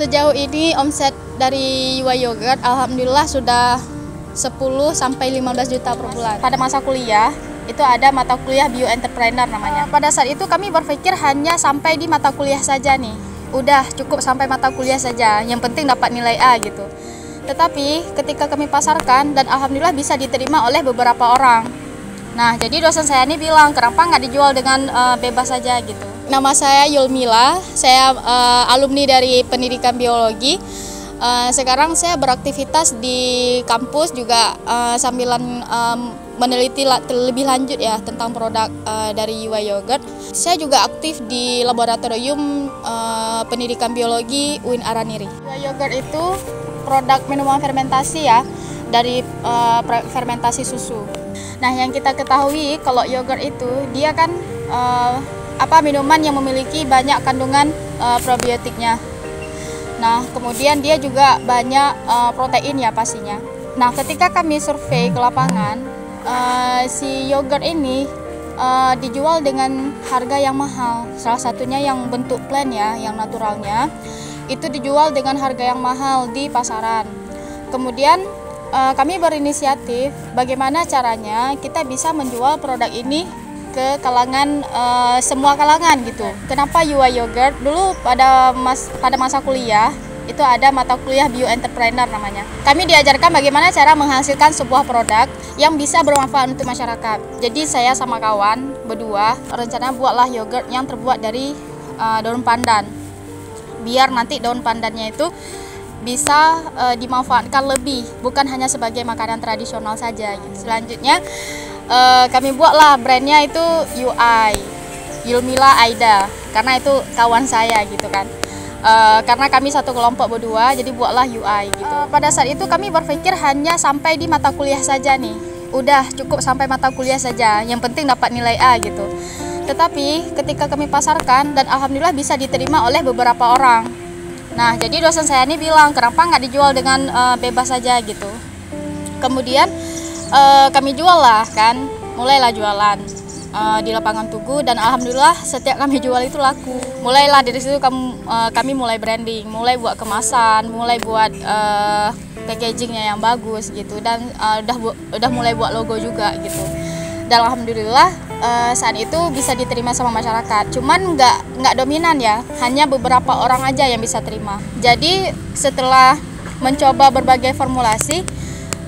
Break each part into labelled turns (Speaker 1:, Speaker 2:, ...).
Speaker 1: Sejauh ini omset dari Yuwa Yogurt alhamdulillah sudah 10 sampai 15 juta per bulan. Pada masa kuliah itu ada mata kuliah Bio Entrepreneur namanya. Pada saat itu kami berpikir hanya sampai di mata kuliah saja nih. Udah cukup sampai mata kuliah saja, yang penting dapat nilai A gitu. Tetapi ketika kami pasarkan dan alhamdulillah bisa diterima oleh beberapa orang. Nah, jadi dosen saya ini bilang, kenapa nggak dijual dengan bebas saja gitu. Nama saya Yulmila, saya alumni dari pendidikan biologi. Sekarang saya beraktivitas di kampus juga sambilan meneliti lebih lanjut ya tentang produk dari Yuwa Yogurt. Saya juga aktif di laboratorium pendidikan biologi UIN Araniri. Yuwa Yogurt itu produk minuman fermentasi ya, dari fermentasi susu. Nah, yang kita ketahui kalau yogurt itu dia kan minuman yang memiliki banyak kandungan probiotiknya. Nah, kemudian dia juga banyak protein ya pastinya. Nah, ketika kami survei ke lapangan, si yogurt ini dijual dengan harga yang mahal. Salah satunya yang bentuk plain ya, yang naturalnya, itu dijual dengan harga yang mahal di pasaran. Kemudian kami berinisiatif bagaimana caranya kita bisa menjual produk ini ke kalangan semua kalangan gitu. Kenapa Yuwa Yogurt? Dulu pada masa kuliah itu ada mata kuliah Bio Entrepreneur namanya. Kami diajarkan bagaimana cara menghasilkan sebuah produk yang bisa bermanfaat untuk masyarakat. Jadi saya sama kawan berdua rencana buatlah yogurt yang terbuat dari daun pandan. Biar nanti daun pandannya itu bisa dimanfaatkan lebih, bukan hanya sebagai makanan tradisional saja gitu. Selanjutnya kami buatlah brandnya itu UI, Yulmila Aida, karena itu kawan saya gitu kan. Karena kami satu kelompok berdua, jadi buatlah UI gitu. Pada saat itu kami berpikir hanya sampai di mata kuliah saja nih. Udah cukup sampai mata kuliah saja, yang penting dapat nilai A gitu. Tetapi ketika kami pasarkan dan alhamdulillah bisa diterima oleh beberapa orang. Nah, jadi dosen saya ini bilang, kenapa nggak dijual dengan bebas saja gitu. Kemudian kami jual lah kan, mulailah jualan di lapangan Tugu dan alhamdulillah setiap kami jual itu laku. Mulailah dari situ kami mulai branding, mulai buat kemasan, mulai buat packagingnya yang bagus gitu, dan udah mulai buat logo juga gitu. Dan alhamdulillah saat itu bisa diterima sama masyarakat. Cuman nggak dominan ya, hanya beberapa orang aja yang bisa terima. Jadi setelah mencoba berbagai formulasi,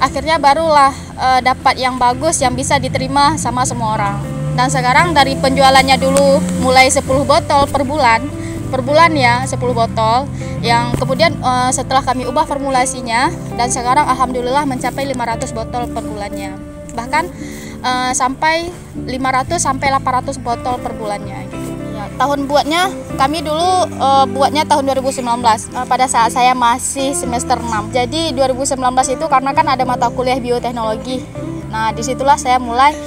Speaker 1: akhirnya barulah dapat yang bagus yang bisa diterima sama semua orang. Dan sekarang dari penjualannya dulu mulai 10 botol per bulan ya, 10 botol. Yang kemudian setelah kami ubah formulasinya, dan sekarang alhamdulillah mencapai 500 botol per bulannya. Bahkan sampai 500 sampai 800 botol per bulannya gitu. Ya, tahun buatnya kami dulu buatnya tahun 2019 pada saat saya masih semester 6. Jadi 2019 itu karena kan ada mata kuliah bioteknologi. Nah, disitulah saya mulai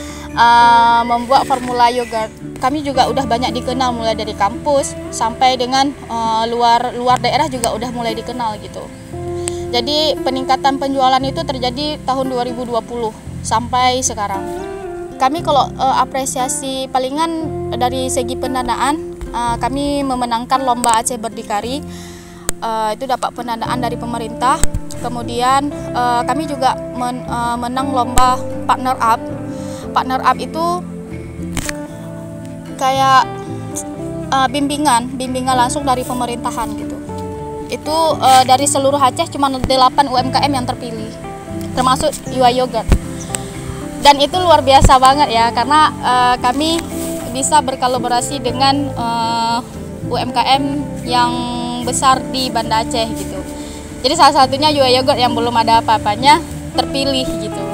Speaker 1: membuat formula yogurt. Kami juga udah banyak dikenal mulai dari kampus sampai dengan luar daerah juga udah mulai dikenal gitu. Jadi peningkatan penjualan itu terjadi tahun 2020 sampai sekarang. Kami kalau apresiasi palingan dari segi pendanaan, kami memenangkan lomba Aceh Berdikari, itu dapat pendanaan dari pemerintah. Kemudian kami juga menang lomba Partner Up. Partner Up itu kayak bimbingan langsung dari pemerintahan gitu. Itu dari seluruh Aceh cuma 8 UMKM yang terpilih, termasuk Yuwa Yogurt. Dan itu luar biasa banget ya, karena kami bisa berkolaborasi dengan UMKM yang besar di Banda Aceh gitu. Jadi salah satunya Yuwa Yogurt yang belum ada apa-apanya terpilih gitu.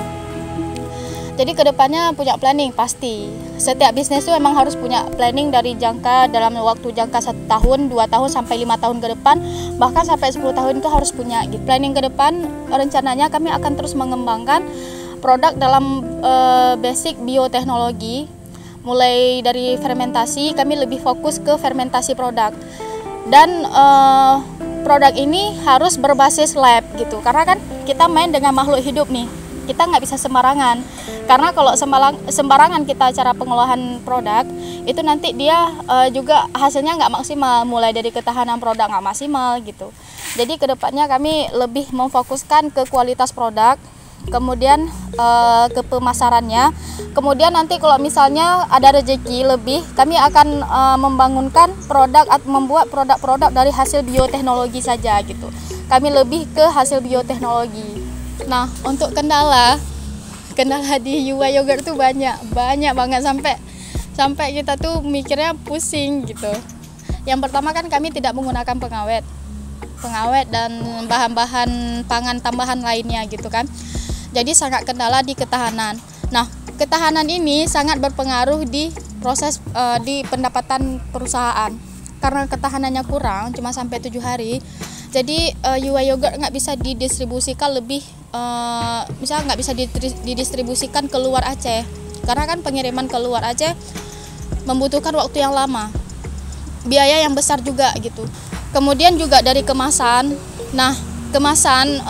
Speaker 1: Jadi kedepannya punya planning pasti. Setiap bisnis itu memang harus punya planning dari dalam waktu jangka 1 tahun, 2 tahun sampai 5 tahun ke depan, bahkan sampai 10 tahun itu harus punya gitu. Planning ke depan rencananya kami akan terus mengembangkan produk dalam basic bioteknologi. Mulai dari fermentasi, kami lebih fokus ke fermentasi produk. Dan produk ini harus berbasis lab gitu, karena kan kita main dengan makhluk hidup nih. kita nggak bisa sembarangan, karena kalau sembarangan kita cara pengolahan produk itu nanti dia juga hasilnya nggak maksimal, mulai dari ketahanan produk nggak maksimal gitu. Jadi kedepannya kami lebih memfokuskan ke kualitas produk, kemudian ke pemasarannya, kemudian nanti kalau misalnya ada rezeki lebih, kami akan membangunkan produk atau membuat produk-produk dari hasil bioteknologi saja gitu. Kami lebih ke hasil bioteknologi. Nah, untuk kendala di Yuwa Yogurt tuh banyak banget, sampai kita tuh mikirnya pusing gitu. Yang pertama kan kami tidak menggunakan pengawet dan bahan-bahan pangan tambahan lainnya gitu kan. Jadi sangat kendala di ketahanan. Nah, ketahanan ini sangat berpengaruh di proses di pendapatan perusahaan. Karena ketahanannya kurang, cuma sampai 7 hari. Jadi Yuwa Yogurt nggak bisa didistribusikan lebih, misalnya nggak bisa didistribusikan ke luar Aceh. Karena kan pengiriman ke luar Aceh membutuhkan waktu yang lama, biaya yang besar juga gitu. Kemudian juga dari kemasan. Nah, kemasan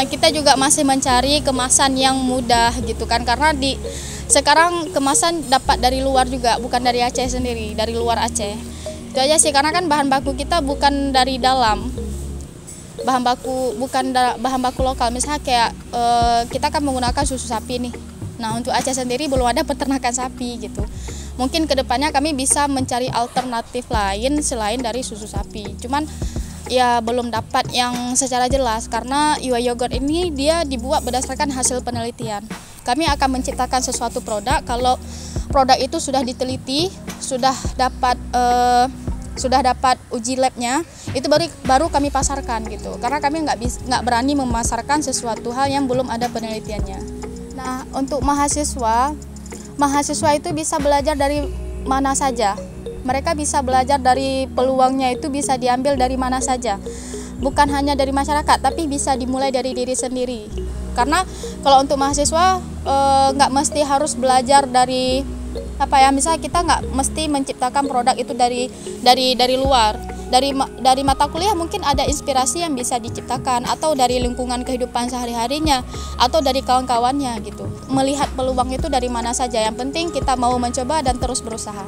Speaker 1: kita juga masih mencari kemasan yang mudah gitu kan, karena sekarang kemasan dapat dari luar juga, bukan dari Aceh sendiri, dari luar Aceh. Itu aja sih, karena kan bahan baku kita bukan dari dalam, bahan baku lokal. Misalnya kayak kita kan menggunakan susu sapi nih. Nah, untuk Aceh sendiri belum ada peternakan sapi gitu. Mungkin kedepannya kami bisa mencari alternatif lain selain dari susu sapi. Cuman ya belum dapat yang secara jelas, karena Yuwa Yogurt ini dia dibuat berdasarkan hasil penelitian. Kami akan menciptakan sesuatu produk kalau produk itu sudah diteliti, sudah dapat uji labnya, itu baru kami pasarkan gitu. Karena kami nggak berani memasarkan sesuatu hal yang belum ada penelitiannya. Nah, untuk mahasiswa itu bisa belajar dari mana saja. Mereka bisa belajar dari peluangnya, itu bisa diambil dari mana saja. Bukan hanya dari masyarakat, tapi bisa dimulai dari diri sendiri. Karena kalau untuk mahasiswa nggak mesti harus belajar dari misalnya kita nggak mesti menciptakan produk itu dari luar. Dari mata kuliah mungkin ada inspirasi yang bisa diciptakan, atau dari lingkungan kehidupan sehari-harinya, atau dari kawan-kawannya gitu. Melihat peluang itu dari mana saja. Yang penting kita mau mencoba dan terus berusaha.